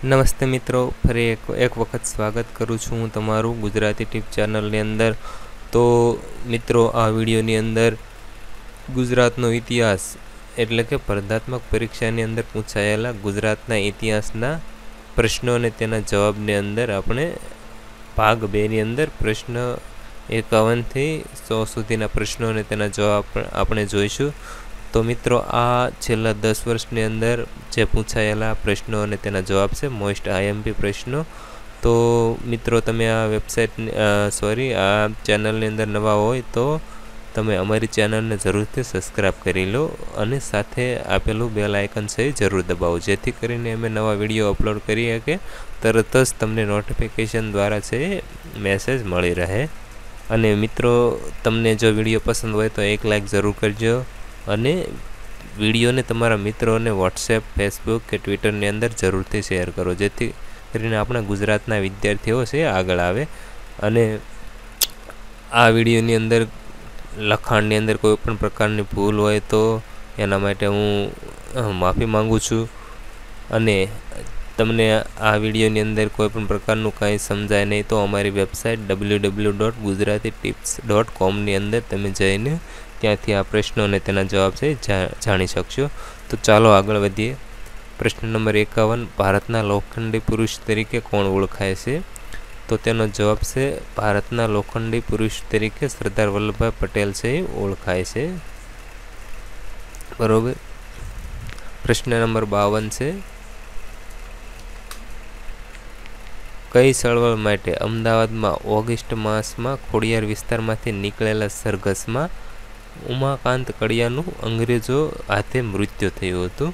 નમસ્તે મિત્રો, ફરી એક વખત સ્વાગત કરું છું હું તમારું ગુજરાતી ટીપ ચેનલની અંદર. તો મિત્રો, આ વિડીયોની અંદર ગુજરાતનો ઇતિહાસ એટલે કે સ્પર્ધાત્મક પરીક્ષાની અંદર પૂછાયેલા ગુજરાતના ઇતિહાસના પ્રશ્નો અને તેના જવાબની અંદર આપણે ભાગ 2ની અંદર પ્રશ્ન 51થી 100 સુધીના પ્રશ્નો અને તેના જવાબ આપણે જોઈશું. તો મિત્રો, આ છેલ્લા 10 વર્ષની અંદર જે પૂછાયેલા પ્રશ્નો અને તેના જવાબ છે, મોસ્ટ આઈએમપી પ્રશ્નો. તો મિત્રો, તમે આ ચેનલની અંદર નવા હોય તો તમે અમારી ચેનલને જરૂરથી સબસ્ક્રાઈબ કરી લો અને સાથે આપેલું બેલ આઇકન છે જરૂર દબાવો, જેથી કરીને અમે નવા વિડીયો અપલોડ કરીએ કે તરત જ તમને નોટિફિકેશન દ્વારા છે મેસેજ મળી રહે. અને મિત્રો, તમને જો વિડીયો પસંદ હોય તો એક લાઈક જરૂર કરજો અને વિડીયોને તમારા મિત્રોને વોટ્સએપ, ફેસબુક કે ટ્વિટરની અંદર જરૂરથી શેર કરો, જેથી કરીને આપણા ગુજરાતના વિદ્યાર્થીઓ છે આગળ આવે. અને આ વિડીયોની અંદર લખાણની અંદર કોઈ પણ પ્રકારની ભૂલ હોય તો એના માટે હું માફી માગું છું. અને તમને આ વિડીયોની અંદર કોઈ પણ પ્રકારનું કાંઈ સમજાય નહીં તો અમારી વેબસાઇટ www.gujaratitips.com ની અંદર તમે જઈને ત્યાંથી આ પ્રશ્નો અને તેના જવાબ છે જાણી શકશો. તો ચાલો આગળ વધીએ. પ્રશ્ન નંબર 51, ભારતના લોખંડી પુરુષ તરીકે કોણ ઓળખાય છે? તો તેનો જવાબ છે ભારતના લોખંડી પુરુષ તરીકે સરદાર વલ્લભભાઈ પટેલ છે ઓળખાય છે. બરોબર. પ્રશ્ન નંબર 52 છે, કઈ ચળવળ માટે અમદાવાદમાં ઓગસ્ટ માસમાં ખોડિયાર વિસ્તારમાંથી નીકળેલા સરઘસમાં ઉમાકાંત કડિયાનું અંગ્રેજો હાથે મૃત્યુ થયું હતું?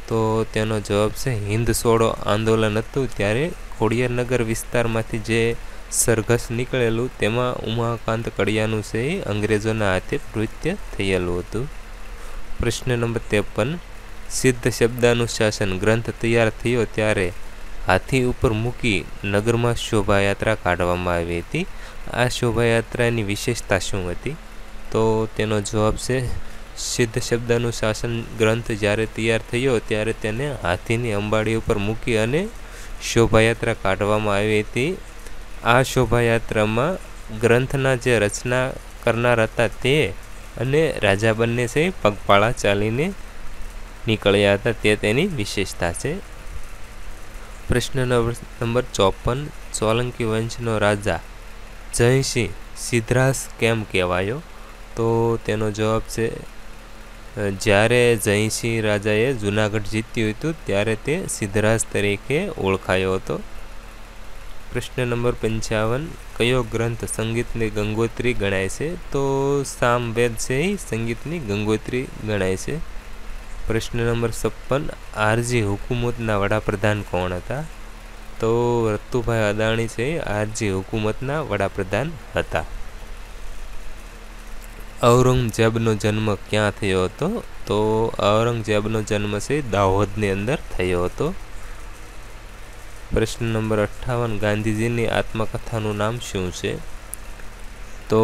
તો તેનો જવાબ છે હિન્દ છોડો આંદોલન હતું ત્યારે ખોડિયારનગર વિસ્તારમાંથી જે સરઘસ નીકળેલું તેમાં ઉમાકાંત કડિયાનું છે અંગ્રેજોના હાથે મૃત્યુ થયેલું હતું. પ્રશ્ન નંબર 53, સિદ્ધ શબ્દાનુશાસન ગ્રંથ તૈયાર થયો ત્યારે હાથી ઉપર મૂકી નગરમાં શોભાયાત્રા કાઢવામાં આવી હતી. આ શોભાયાત્રાની વિશેષતા શું હતી? તો તેનો જવાબ છે સિદ્ધ શબ્દાનુશાસન ગ્રંથ જ્યારે તૈયાર થયો ત્યારે તેને હાથીની અંબાડી ઉપર મૂકી અને શોભાયાત્રા કાઢવામાં આવી હતી. આ શોભાયાત્રામાં ગ્રંથના જે રચના કરનાર હતા તે અને રાજા બંને છે પગપાળા ચાલીને નીકળ્યા હતા, તે તેની વિશેષતા છે. પ્રશ્ન નંબર 54, સોલંકી વંશનો રાજા જયસિંહ સિદ્ધરાજ કેમ કહેવાયો? તો તેનો જવાબ છે જ્યારે જયસિંહ રાજાએ જૂનાગઢ જીત્યું હતું ત્યારે તે સિદ્ધરાજ તરીકે ઓળખાયો હતો. પ્રશ્ન નંબર 55, કયો ગ્રંથ સંગીતની ગંગોત્રી ગણાય છે? તો સામવેદ છે એ સંગીતની ગંગોત્રી ગણાય છે. પ્રશ્ન નંબર 56, આરજી હુકુમતના વડાપ્રધાન કોણ હતા? તો રતુભાઈ અદાણી છે આરજી હુકુમતના વડાપ્રધાન હતા. ઔરંગઝેબનો જન્મ ક્યાં થયો હતો? તો ઔરંગઝેબનો જન્મ છે દાહોદની અંદર થયો હતો. પ્રશ્ન નંબર 58, ગાંધીજીની આત્મકથાનું નામ શું છે? તો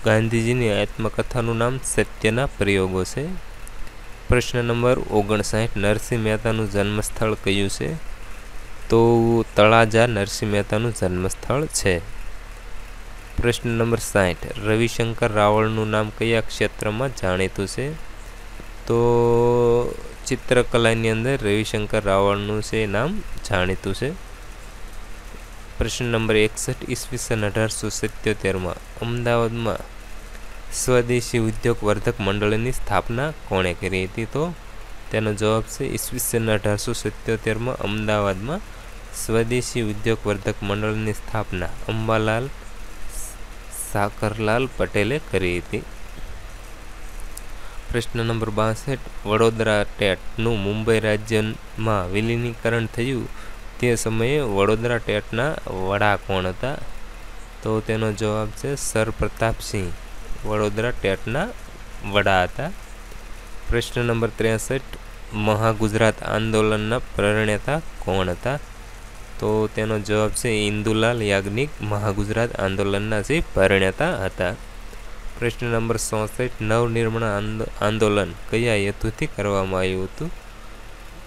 ગાંધીજીની આત્મકથાનું નામ સત્યના પ્રયોગો છે. પ્રશ્ન નંબર 59, નરસિંહ મહેતાનું જન્મસ્થળ કયું છે? તો તળાજા નરસિંહ મહેતાનું જન્મસ્થળ છે. પ્રશ્ન નંબર 60, રવિશંકર રાવળનું નામ કયા ક્ષેત્રમાં જાણીતું છે? તો ચિત્રકલાની અંદર રવિશંકર રાવળનું છે નામ જાણીતું છે. પ્રશ્ન નંબર 61, ઈસવીસન 1877માં અમદાવાદમાં સ્વદેશી ઉદ્યોગ વર્ધક મંડળની સ્થાપના કોણે કરી હતી? તો તેનો જવાબ છે ઈસવીસન 1877માં અમદાવાદમાં સ્વદેશી ઉદ્યોગ વર્ધક મંડળની સ્થાપના અંબાલાલ સાકરલાલ પટેલે કરી હતી. પ્રશ્ન નંબર 62, વડોદરા ટેટનું મુંબઈ રાજ્યમાં વિલીનીકરણ થયું તે સમયે વડોદરા ટેટના વડા કોણ હતા? તો તેનો જવાબ છે સર પ્રતાપસિંહ વડોદરા ટેટના વડા હતા. પ્રશ્ન નંબર 63, મહાગુજરાત આંદોલનના પ્રણેતા કોણ હતા? તો તેનો જવાબ છે ઇન્દુલાલ યાજ્ઞિક મહાગુજરાત આંદોલનના જે પ્રણેતા હતા. પ્રશ્ન નંબર 64, નવનિર્માણ આંદોલન કયા હેતુથી કરવામાં આવ્યું હતું?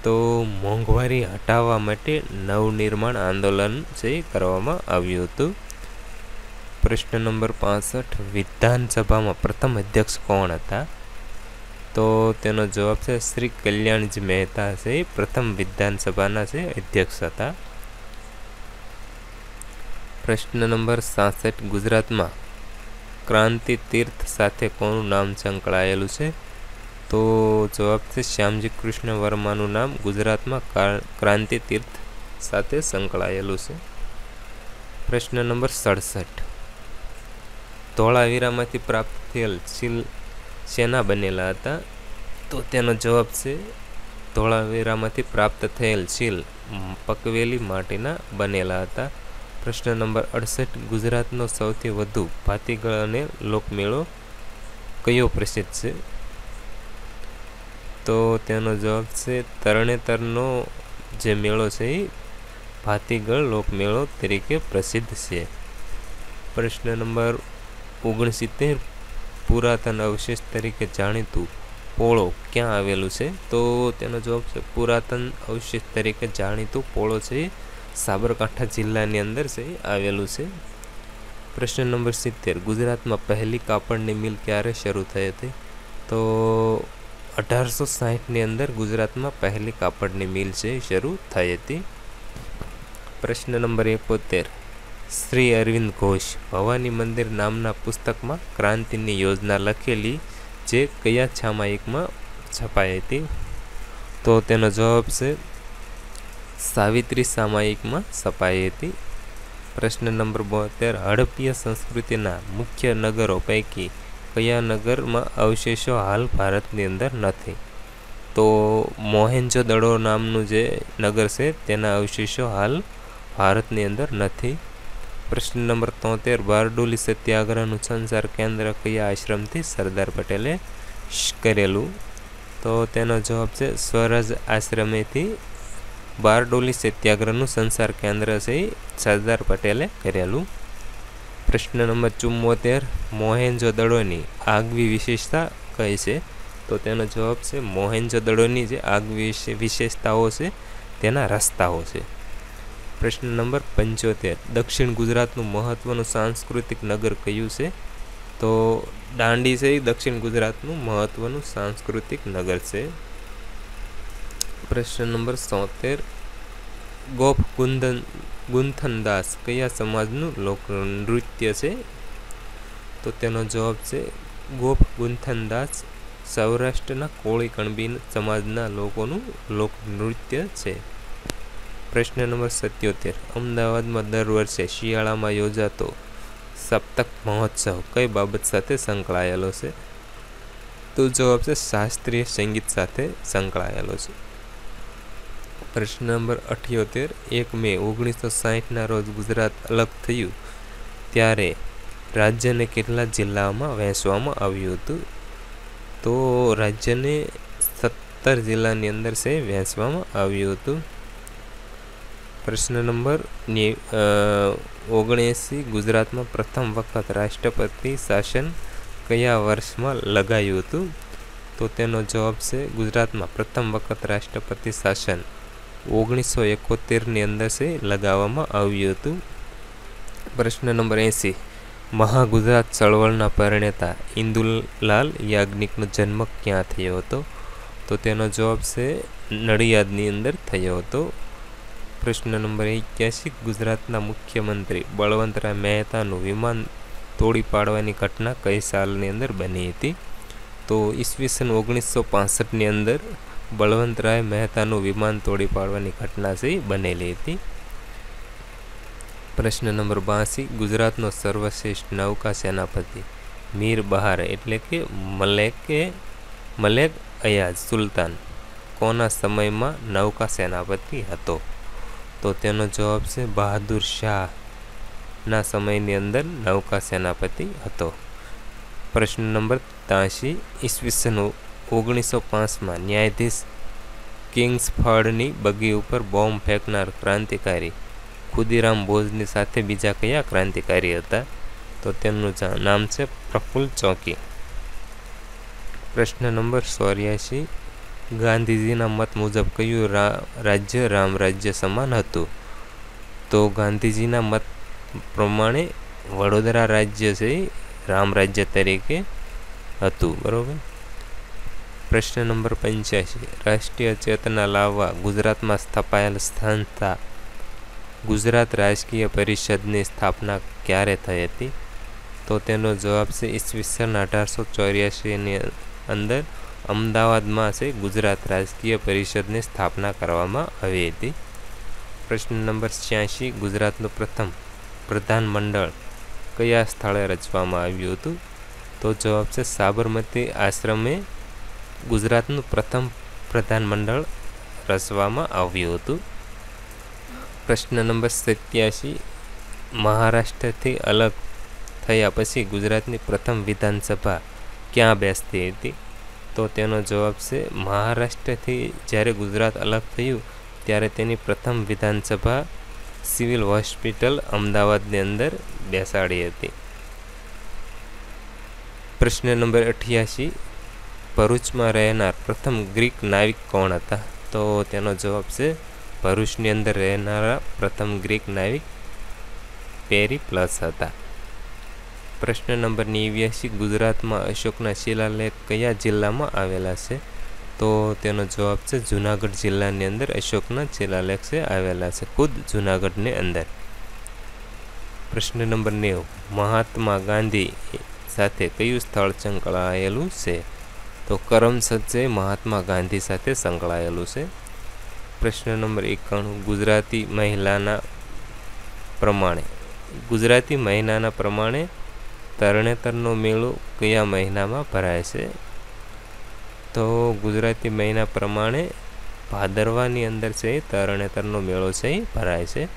તો મોંઘવારી હટાવવા માટે નવનિર્માણ આંદોલન છે કરવામાં આવ્યું હતું. પ્રશ્ન નંબર 65, વિધાનસભામાં પ્રથમ અધ્યક્ષ કોણ હતા? તો તેનો જવાબ છે શ્રી કલ્યાણજી મહેતા છે પ્રથમ વિધાનસભાના છે અધ્યક્ષ હતા. પ્રશ્ન નંબર 67, ગુજરાતમાં ક્રાંતિ તીર્થ સાથે કોનું નામ સંકળાયેલું છે? તો જવાબ છે શ્યામજી કૃષ્ણ વર્માનું નામ ગુજરાતમાં ક્રાંતિ તીર્થ સાથે સંકળાયેલું છે. પ્રશ્ન નંબર 67, ધોળાવીરામાંથી પ્રાપ્ત થયેલ શીલ શેના બનેલા હતા? તો તેનો જવાબ છે ધોળાવીરામાંથી પ્રાપ્ત થયેલ શીલ પકવેલી માટીના બનેલા હતા. પ્રશ્ન નંબર 68, ગુજરાતનો સૌથી વધુ ભાતીગળ અને લોકમેળો કયો પ્રસિદ્ધ છે? તો તેનો જવાબ છે તરણેતરનો જે મેળો છે એ ભાતીગળ લોકમેળો તરીકે પ્રસિદ્ધ છે. પ્રશ્ન નંબર 69, પુરાતન અવશેષ તરીકે જાણીતું પોળો ક્યાં આવેલું છે? તો તેનો જવાબ છે પુરાતન અવશેષ તરીકે જાણીતું પોળો છે સાબરકાંઠા જિલ્લાની અંદર છે આવેલું છે. પ્રશ્ન નંબર 70, ગુજરાતમાં પહેલી કાપડની મિલ ક્યારે શરૂ થઈ હતી? તો 1860ની અંદર ગુજરાતમાં પહેલી કાપડની મિલ છે શરૂ થઈ હતી. પ્રશ્ન નંબર 71, શ્રી અરવિંદ ઘોષ ભવાની મંદિર નામના પુસ્તકમાં ક્રાંતિની યોજના લખેલી જે કયા સામાયિકમાં છપાઈ હતી? તો તેનો જવાબ છે સાવિત્રી સામાયિકમાં છપાઈ હતી. પ્રશ્ન નંબર 72, હડપ્પીય સંસ્કૃતિના મુખ્ય નગરો પૈકી કયા નગરમાં અવશેષો હાલ ભારતની અંદર નથી? તો મોહેન્જો-દડો નામનું જે નગર છે તેના અવશેષો હાલ ભારતની અંદર નથી. પ્રશ્ન નંબર 73, બારડોલી સત્યાગ્રહનું સંચાર કેન્દ્ર કયા આશ્રમથી સરદાર પટેલે કરેલું? તો તેનો જવાબ છે સ્વરાજ આશ્રમેથી બારડોલી સત્યાગ્રહનું સંચાર કેન્દ્ર છે સરદાર પટેલે કરેલું. પ્રશ્ન નંબર 74, મોહેન્જો-દડોની આગવી વિશેષતા કઈ છે? તો તેનો જવાબ છે મોહેન્જો-દડોની જે આગવી વિશેષતાઓ છે તેના રસ્તાઓ છે. પ્રશ્ન નંબર 75, દક્ષિણ ગુજરાતનું મહત્વનું સાંસ્કૃતિક નગર કયું છે? તો દાંડી છે એ દક્ષિણ ગુજરાતનું મહત્વનું સાંસ્કૃતિક નગર છે. પ્રશ્ન નંબર 76, ગોપ ગુંથનદાસ કયા સમાજનું લોકનૃત્ય છે? તો તેનો જવાબ છે ગોપ ગુંથનદાસ સૌરાષ્ટ્રના કોળી કણબી સમાજના લોકોનું લોકનૃત્ય છે. પ્રશ્ન નંબર 77, અમદાવાદમાં દર વર્ષે શિયાળામાં યોજાતો સપ્તક મહોત્સવ કઈ બાબત સાથે સંકળાયેલો છે? તો જવાબ છે શાસ્ત્રીય સંગીત સાથે સંકળાયેલો છે. પ્રશ્ન નંબર 78, 1 મે 1960ના રોજ ગુજરાત અલગ થયું ત્યારે રાજ્યને કેટલા જિલ્લામાં વહેંચવામાં આવ્યું હતું? તો રાજ્યને 17 જિલ્લાની અંદર છે વહેંચવામાં આવ્યું હતું. પ્રશ્ન નંબર 79, ગુજરાતમાં પ્રથમ વખત રાષ્ટ્રપતિ શાસન કયા વર્ષમાં લગાયું હતું? તો તેનો જવાબ છે ગુજરાતમાં પ્રથમ વખત રાષ્ટ્રપતિ શાસન 1971ની અંદર છે લગાવવામાં આવ્યું હતું. પ્રશ્ન નંબર 80, મહાગુજરાત ચળવળના પરિણેતા ઇન્દુલાલ યાજ્ઞિકનો જન્મ ક્યાં થયો હતો? તો તેનો જવાબ છે નડિયાદની અંદર થયો હતો. પ્રશ્ન નંબર 81, ગુજરાતના મુખ્યમંત્રી બળવંતરાય મહેતાનું વિમાન તોડી પાડવાની ઘટના કઈ સાલની અંદર બની હતી? તો ઈસવીસન 1965ની અંદર બળવંતરાય મહેતાનું વિમાન તોડી પાડવાની ઘટના છે બનેલી હતી. પ્રશ્ન નંબર 82, ગુજરાતનો સર્વશ્રેષ્ઠ નૌકા સેનાપતિ મીર બહાર એટલે કે મલેક અયાજ સુલતાન કોના સમયમાં નૌકા સેનાપતિ હતો? તો તેનો જવાબ છે બહાદુર શાહના સમયની અંદર નૌકા સેનાપતિ હતો. પ્રશ્ન નંબર 83, ઈસવીસન 1905માં ન્યાયાધીશ કિંગ્સફર્ડની બગી ઉપર બોમ્બ ફેંકનાર ક્રાંતિકારી ખુદીરામ બોઝની સાથે બીજા કયા ક્રાંતિકારી હતા? તો તેમનું નામ છે પ્રફુલ્લ ચોકી. પ્રશ્ન નંબર 84, ગાંધીજીના મત મુજબ કયું રાજ્ય રામ રાજ્ય સમાન હતું? તો ગાંધીજીના મત પ્રમાણે વડોદરા રાજ્ય છે રામ રાજ્ય તરીકે હતું, બરાબર। પ્રશ્ન નંબર 85, રાષ્ટ્રીય ચેતના લાવવા ગુજરાતમાં સ્થાપાયેલ સંસ્થા ગુજરાત રાજકીય પરિષદની સ્થાપના ક્યારે થઈ હતી? તો તેનો જવાબ છે ઈસવીસન 1884ની અંદર અમદાવાદમાં છે ગુજરાત રાજકીય પરિષદની સ્થાપના કરવામાં આવી હતી। પ્રશ્ન નંબર 86, ગુજરાતનું પ્રથમ પ્રધાનમંડળ કયા સ્થળે રચવામાં આવ્યું હતું? તો જવાબ છે સાબરમતી આશ્રમે ગુજરાતનું પ્રથમ પ્રધાનમંડળ રચવામાં આવ્યું હતું। પ્રશ્ન નંબર 87, મહારાષ્ટ્રથી અલગ થયા પછી ગુજરાતની પ્રથમ વિધાનસભા ક્યાં બેસતી હતી? તો તેનો જવાબ છે મહારાષ્ટ્રથી જ્યારે ગુજરાત અલગ થયું ત્યારે તેની પ્રથમ વિધાનસભા સિવિલ હોસ્પિટલ અમદાવાદની અંદર બેસાડી હતી। પ્રશ્ન નંબર 88, ભરૂચમાં રહેનાર પ્રથમ ગ્રીક નાવિક કોણ હતા? તો તેનો જવાબ છે ભરૂચની અંદર રહેનારા પ્રથમ ગ્રીક નાવિક પેરિપ્લસ હતા। પ્રશ્ન નંબર 89, ગુજરાતમાં અશોકના શિલાલેખ કયા જિલ્લામાં આવેલા છે? તો તેનો જવાબ છે જૂનાગઢ જિલ્લાની અંદર અશોકના શિલાલેખ છે આવેલા છે, ખુદ જૂનાગઢની અંદર। પ્રશ્ન નંબર 90, મહાત્મા ગાંધી સાથે કયું સ્થળ સંકળાયેલું છે? તો કરમસદ છે મહાત્મા ગાંધી સાથે સંકળાયેલું છે। પ્રશ્ન નંબર 91, ગુજરાતી મહિનાના પ્રમાણે તરણેતરનો મેળો કયા મહિનામાં ભરાય છે? તો ગુજરાતી મહિના પ્રમાણે ભાદરવાની અંદર છે તરણેતરનો મેળો છે ભરાય છે।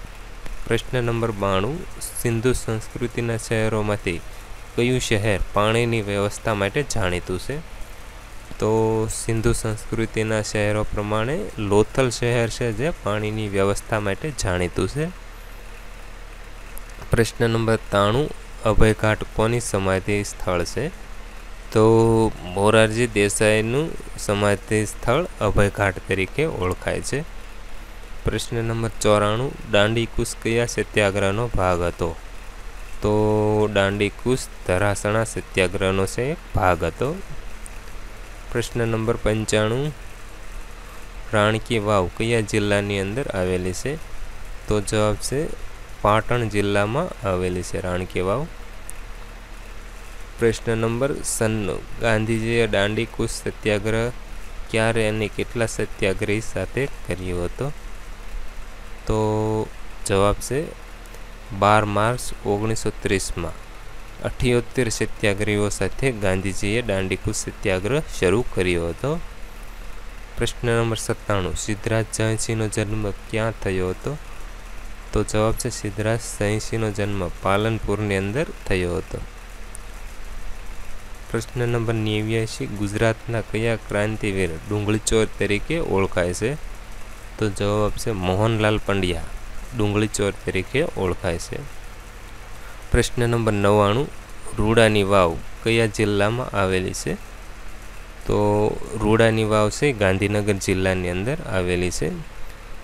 પ્રશ્ન નંબર 92, સિંધુ સંસ્કૃતિના શહેરોમાંથી કયું શહેર પાણીની વ્યવસ્થા માટે જાણીતું છે? તો સિંધુ સંસ્કૃતિના શહેરો પ્રમાણે લોથલ શહેર છે જે પાણીની વ્યવસ્થા માટે જાણીતું છે। પ્રશ્ન નંબર 93, અભયઘાટ કોની સમાધિ સ્થળ છે? તો મોરારજી દેસાઈનું સમાધિ સ્થળ અભયઘાટ તરીકે ઓળખાય છે। પ્રશ્ન નંબર 94, દાંડીકૂચ કયા સત્યાગ્રહનો ભાગ હતો? તો દાંડીકૂચ ધરાસણા સત્યાગ્રહનો છે ભાગ હતો। પ્રશ્ન નંબર 95, રાણકી વાવ કયા જિલ્લાની અંદર આવેલી છે? તો જવાબ છે પાટણ જિલ્લામાં આવેલી છે રાણકી વાવ। પ્રશ્ન નંબર 96, ગાંધીજીએ દાંડીકૂચ સત્યાગ્રહ ક્યારે અને કેટલા સત્યાગ્રહી સાથે કર્યો હતો? તો જવાબ છે 12 માર્ચ 1930માં 78 સત્યાગ્રહીઓ સાથે ગાંધીજીએ દાંડીકૂચ સત્યાગ્રહ શરૂ કર્યો હતો। પ્રશ્ન નંબર 97, સિદ્ધરાજ જયસિંહનો જન્મ ક્યાં થયો હતો? તો જવાબ છે સિદ્ધરાજ જયસિંહનો જન્મ પાલનપુરની અંદર થયો હતો। પ્રશ્ન નંબર 89, ગુજરાતના કયા ક્રાંતિવીર ડુંગળીચોર તરીકે ઓળખાય છે? તો જવાબ છે મોહનલાલ પંડ્યા ડુંગળીચોર તરીકે ઓળખાય છે। પ્રશ્ન નંબર 99, રૂડાની વાવ કયા જિલ્લામાં આવેલી છે? તો રૂડાની વાવ છે ગાંધીનગર જિલ્લાની અંદર આવેલી છે।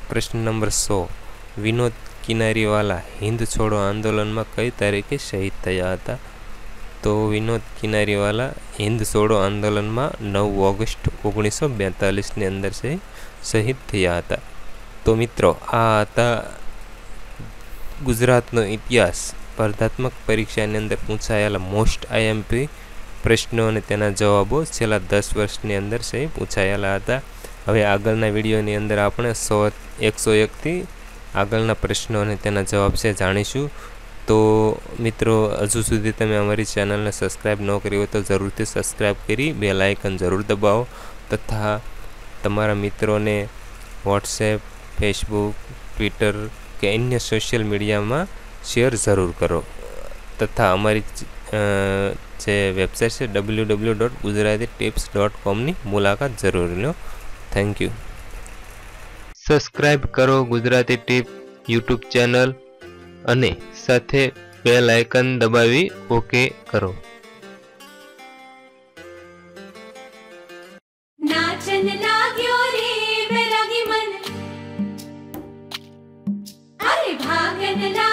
પ્રશ્ન નંબર 100, વિનોદ કિનારીવાલા હિંદ છોડો આંદોલનમાં કઈ તારીખે શહીદ થયા હતા? તો વિનોદ કિનારીવાલા હિંદ છોડો આંદોલનમાં 9 ઓગસ્ટ 1942ની અંદર છે શહીદ થયા હતા। તો મિત્રો આ હતા ગુજરાતનો ઇતિહાસ સ્પર્ધાત્મક પરીક્ષાની અંદર પૂછાયેલા મોસ્ટ આઈએમપી પ્રશ્નો અને તેના જવાબો છેલ્લા 10 વર્ષની અંદર છે પૂછાયેલા હતા। હવે આગળના વિડીયોની અંદર આપણે 101થી આગળના પ્રશ્નો અને તેના જવાબ છે જાણીશું। તો મિત્રો હજુ સુધી તમે અમારી ચેનલને સબસ્ક્રાઈબ ન કરી હોય તો જરૂરથી સબસ્ક્રાઈબ કરી બેલ આઇકન જરૂર દબાવો તથા તમારા મિત્રોને વોટ્સએપ, ફેસબુક, ટ્વિટર કે અન્ય સોશિયલ મીડિયામાં શેર જરૂર કરો તથા અમારી જે વેબસાઇટ છે www.gujaratitips.comની મુલાકાત જરૂર લો। Thank you. સબસ્ક્રાઈબ કરો ગુજરાતી ટીપ યુટ્યુબ ચેનલ અને સાથે બેલ આઇકન દબાવી ઓકે કરો। નાચન લાગ્યો વંદના